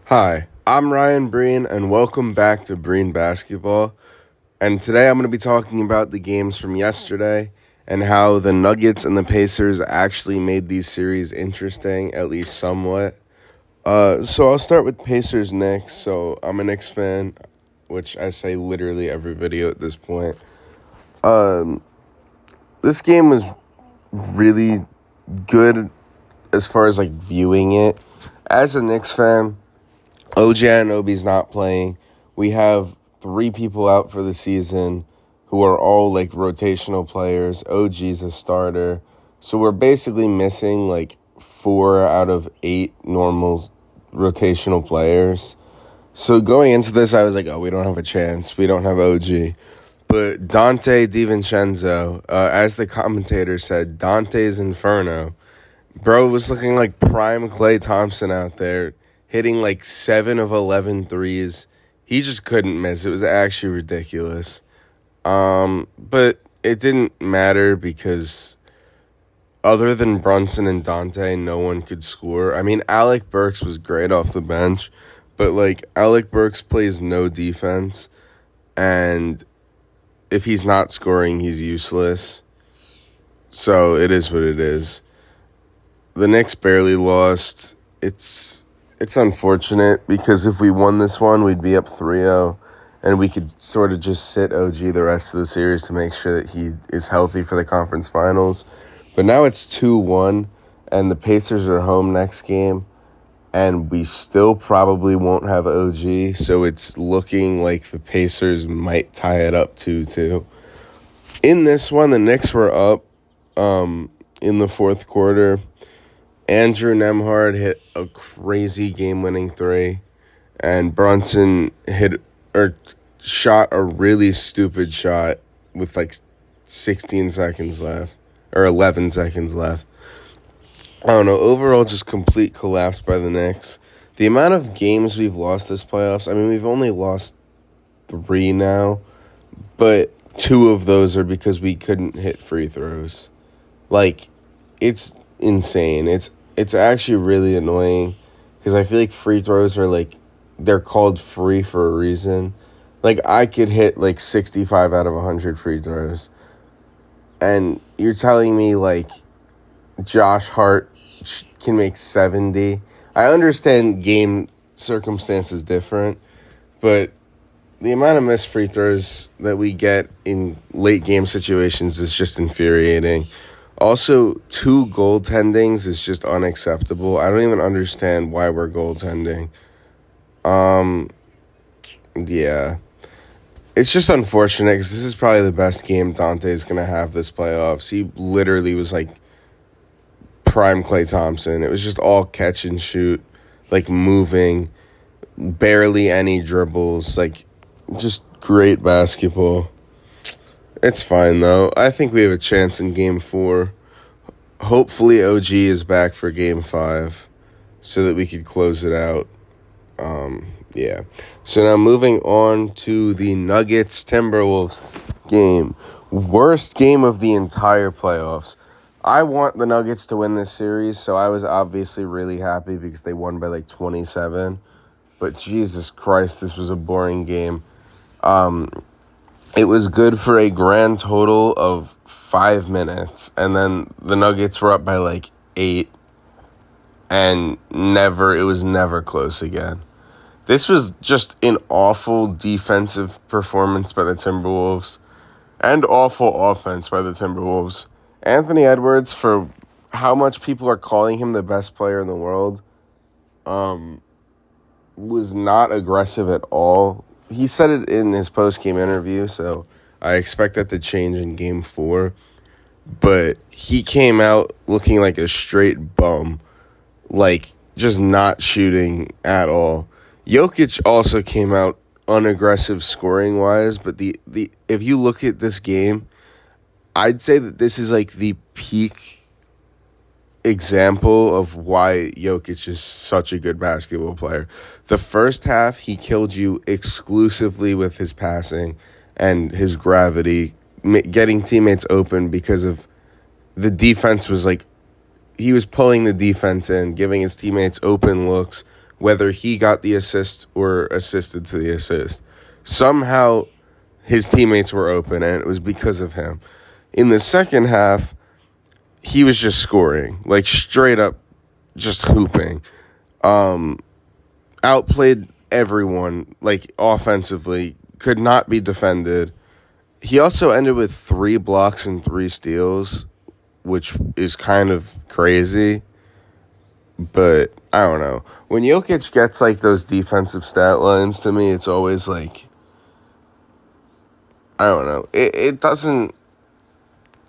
Hi, I'm Ryan Breen, and welcome back to Breen Basketball. And today I'm going to be talking about the games from yesterday and how the Nuggets and the Pacers actually made these series interesting, at least somewhat. So I'll start with Pacers Knicks. So I'm a Knicks fan, which I say literally every video at this point. This game was really good as far as like viewing it. As a Knicks fan, OG Anunoby's not playing. We have 3 people out for the season who are all like rotational players. OG's a starter. So we're basically missing like 4 out of 8 normal rotational players. So going into this, I was like, oh, we don't have a chance. We don't have OG. But Dante DiVincenzo, as the commentator said, Dante's Inferno. Bro was looking like prime Klay Thompson out there, hitting like 7 of 11 threes. He just couldn't miss. It was actually ridiculous. But it didn't matter because other than Brunson and Dante, no one could score. I mean, Alec Burks was great off the bench, but like Alec Burks plays no defense, and if he's not scoring, he's useless. So it is what it is. The Knicks barely lost. It's unfortunate because if we won this one, we'd be up 3-0, and we could sort of just sit OG the rest of the series to make sure that he is healthy for the conference finals. But now it's 2-1, and the Pacers are home next game, and we still probably won't have OG, so it's looking like the Pacers might tie it up 2-2. In this one, the Knicks were up in the fourth quarter. Andrew Nembhard hit a crazy game-winning 3, and Brunson shot a really stupid shot with like 16 seconds left, or 11 seconds left. I don't know, overall just complete collapse by the Knicks. The amount of games we've lost this playoffs, I mean, we've only lost 3 now, but 2 of those are because we couldn't hit free throws. Like, it's insane. It's actually really annoying because I feel like free throws are like, they're called free for a reason. Like, I could hit like 65 out of 100 free throws, and you're telling me like Josh Hart can make 70. I understand game circumstances different, but the amount of missed free throws that we get in late game situations is just infuriating. Also, 2 goaltendings is just unacceptable. I don't even understand why we're goaltending. Yeah. It's just unfortunate because this is probably the best game Dante's going to have this playoffs. He literally was like prime Klay Thompson. It was just all catch and shoot, like moving, barely any dribbles, like just great basketball. It's fine, though. I think we have a chance in Game 4. Hopefully, OG is back for Game 5 so that we could close it out. Yeah. So now moving on to the Nuggets-Timberwolves game. Worst game of the entire playoffs. I want the Nuggets to win this series, so I was obviously really happy because they won by like 27. But Jesus Christ, this was a boring game. It was good for a grand total of 5 minutes, and then the Nuggets were up by like 8, and it was never close again. This was just an awful defensive performance by the Timberwolves, and awful offense by the Timberwolves. Anthony Edwards, for how much people are calling him the best player in the world, was not aggressive at all. He said it in his post-game interview, so I expect that to change in Game 4. But he came out looking like a straight bum, like just not shooting at all. Jokic also came out unaggressive scoring-wise, but the if you look at this game, I'd say that this is like the peak example of why Jokic is such a good basketball player. The first half, he killed you exclusively with his passing and his gravity, getting teammates open because of the defense was like, he was pulling the defense in, giving his teammates open looks, whether he got the assist or assisted to the assist. Somehow his teammates were open, and it was because of him. In the second half, he was just scoring, like straight up just hooping. Outplayed everyone, like offensively, could not be defended. He also ended with 3 blocks and 3 steals, which is kind of crazy. But I don't know. When Jokic gets like those defensive stat lines, to me, it's always like, I don't know. It doesn't,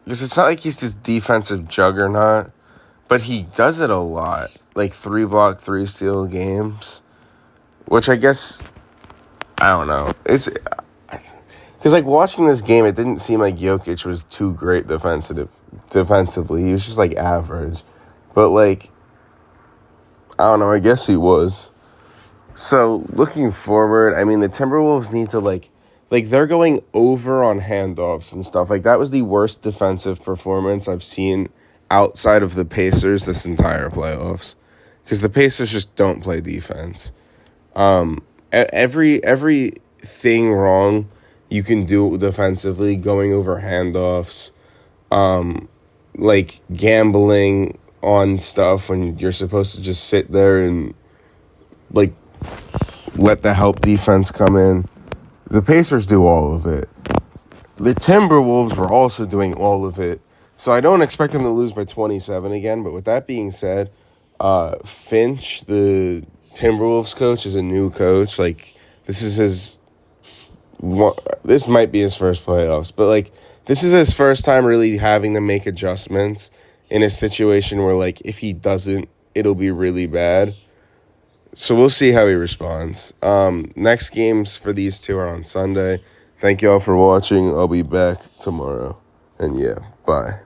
because it's not like he's this defensive juggernaut, but he does it a lot. Like 3 block, 3 steal games, which I guess, I don't know. It's because like watching this game, it didn't seem like Jokic was too great defensively. He was just like average, but like, I don't know. I guess he was. So looking forward, I mean, the Timberwolves need to like they're going over on handoffs and stuff. Like that was the worst defensive performance I've seen outside of the Pacers this entire playoffs, because the Pacers just don't play defense. Everything wrong you can do defensively, going over handoffs, like gambling on stuff when you're supposed to just sit there and like let the help defense come in. The Pacers do all of it. The Timberwolves were also doing all of it. So I don't expect them to lose by 27 again. But with that being said, Finch, the Timberwolves coach, is a new coach. Like, this is this might be his first playoffs. But, like, this is his first time really having to make adjustments in a situation where, like, if he doesn't, it'll be really bad. So we'll see how he responds. Next games for these two are on Sunday. Thank you all for watching. I'll be back tomorrow. And yeah, bye.